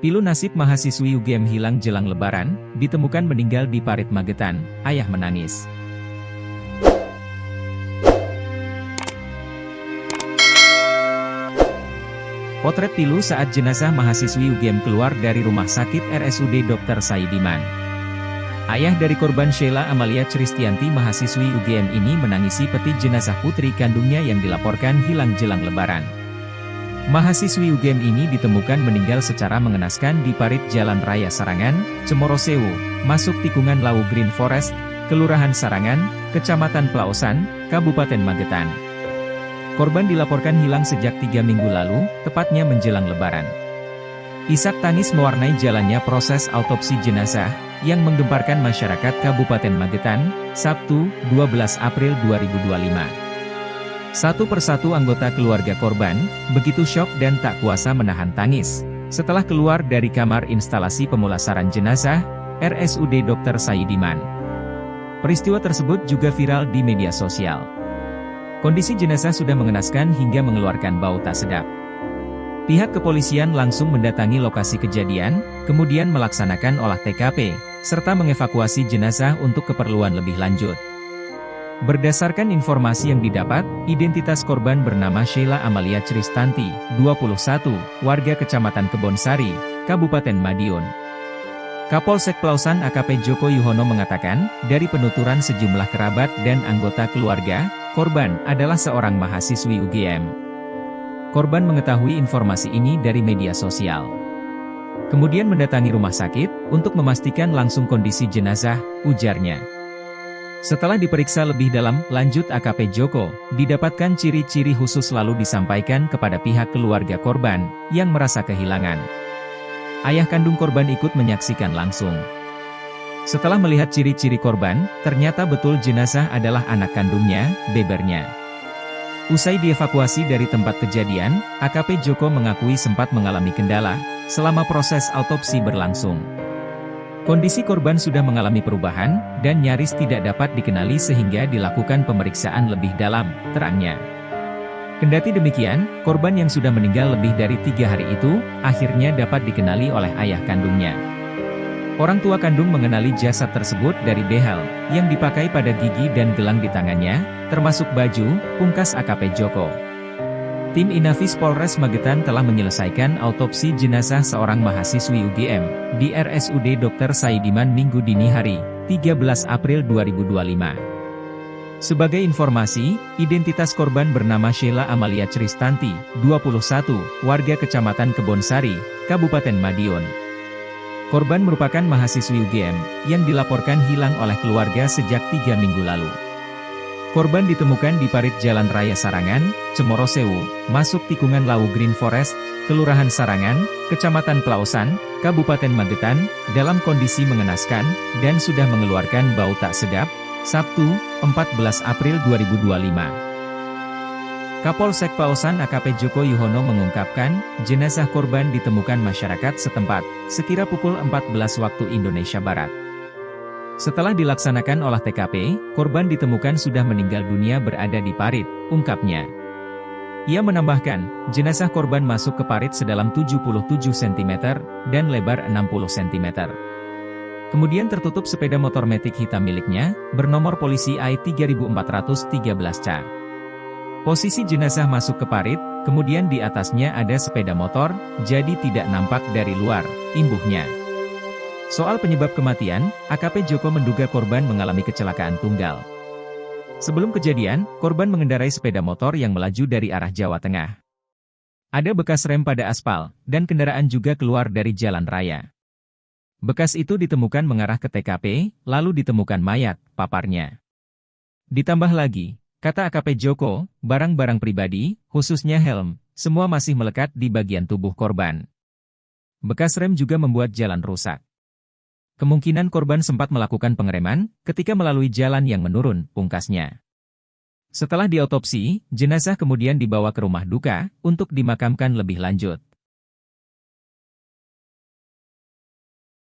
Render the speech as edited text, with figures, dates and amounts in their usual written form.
Pilu nasib mahasiswi UGM hilang jelang Lebaran, ditemukan meninggal di Parit Magetan, ayah menangis. Potret pilu saat jenazah mahasiswi UGM keluar dari rumah sakit RSUD Dr. Saidiman. Ayah dari korban Sheila Amalia Christianti mahasiswi UGM ini menangisi peti jenazah putri kandungnya yang dilaporkan hilang jelang Lebaran. Mahasiswi UGM ini ditemukan meninggal secara mengenaskan di parit Jalan Raya Sarangan, Cemorosewu, masuk tikungan Lawu Green Forest, Kelurahan Sarangan, Kecamatan Plaosan, Kabupaten Magetan. Korban dilaporkan hilang sejak 3 minggu lalu, tepatnya menjelang Lebaran. Isak tangis mewarnai jalannya proses autopsi jenazah, yang menggemparkan masyarakat Kabupaten Magetan, Sabtu, 12 April 2025. Satu persatu anggota keluarga korban, begitu syok dan tak kuasa menahan tangis, setelah keluar dari kamar instalasi pemulasaran jenazah, RSUD Dr. Saidiman. Peristiwa tersebut juga viral di media sosial. Kondisi jenazah sudah mengenaskan hingga mengeluarkan bau tak sedap. Pihak kepolisian langsung mendatangi lokasi kejadian, kemudian melaksanakan olah TKP, serta mengevakuasi jenazah untuk keperluan lebih lanjut. Berdasarkan informasi yang didapat, identitas korban bernama Sheila Amalia Christianti, 21, warga Kecamatan Kebonsari, Kabupaten Madiun. Kapolsek Plaosan AKP Joko Yuhono mengatakan, dari penuturan sejumlah kerabat dan anggota keluarga, korban adalah seorang mahasiswi UGM. Korban mengetahui informasi ini dari media sosial. Kemudian mendatangi rumah sakit, untuk memastikan langsung kondisi jenazah, ujarnya. Setelah diperiksa lebih dalam, lanjut AKP Joko, didapatkan ciri-ciri khusus lalu disampaikan kepada pihak keluarga korban, yang merasa kehilangan. Ayah kandung korban ikut menyaksikan langsung. Setelah melihat ciri-ciri korban, ternyata betul jenazah adalah anak kandungnya, bebernya. Usai dievakuasi dari tempat kejadian, AKP Joko mengakui sempat mengalami kendala, selama proses autopsi berlangsung. Kondisi korban sudah mengalami perubahan, dan nyaris tidak dapat dikenali sehingga dilakukan pemeriksaan lebih dalam, terangnya. Kendati demikian, korban yang sudah meninggal lebih dari 3 hari itu, akhirnya dapat dikenali oleh ayah kandungnya. Orang tua kandung mengenali jasad tersebut dari behel, yang dipakai pada gigi dan gelang di tangannya, termasuk baju, pungkas AKP Joko. Tim Inafis Polres Magetan telah menyelesaikan autopsi jenazah seorang mahasiswi UGM, di RSUD Dr. Saidiman Minggu dini hari, 13 April 2025. Sebagai informasi, identitas korban bernama Sheila Amalia Christianti, 21, warga Kecamatan Kebonsari, Kabupaten Madiun. Korban merupakan mahasiswi UGM, yang dilaporkan hilang oleh keluarga sejak 3 minggu lalu. Korban ditemukan di parit Jalan Raya Sarangan, Cemorosewu, masuk tikungan Lawu Green Forest, Kelurahan Sarangan, Kecamatan Plaosan, Kabupaten Magetan, dalam kondisi mengenaskan, dan sudah mengeluarkan bau tak sedap, Sabtu, 14 April 2025. Kapolsek Plaosan AKP Joko Yuhono mengungkapkan, jenazah korban ditemukan masyarakat setempat, sekira pukul 14 waktu Indonesia Barat. Setelah dilaksanakan olah TKP, korban ditemukan sudah meninggal dunia berada di parit, ungkapnya. Ia menambahkan, jenazah korban masuk ke parit sedalam 77 cm, dan lebar 60 cm. Kemudian tertutup sepeda motor matic hitam miliknya, bernomor polisi I3413C. Posisi jenazah masuk ke parit, kemudian di atasnya ada sepeda motor, jadi tidak nampak dari luar, imbuhnya. Soal penyebab kematian, AKP Joko menduga korban mengalami kecelakaan tunggal. Sebelum kejadian, korban mengendarai sepeda motor yang melaju dari arah Jawa Tengah. Ada bekas rem pada aspal, dan kendaraan juga keluar dari jalan raya. Bekas itu ditemukan mengarah ke TKP, lalu ditemukan mayat, paparnya. Ditambah lagi, kata AKP Joko, barang-barang pribadi, khususnya helm, semua masih melekat di bagian tubuh korban. Bekas rem juga membuat jalan rusak. Kemungkinan korban sempat melakukan pengereman, ketika melalui jalan yang menurun, pungkasnya. Setelah diautopsi, jenazah kemudian dibawa ke rumah duka, untuk dimakamkan lebih lanjut.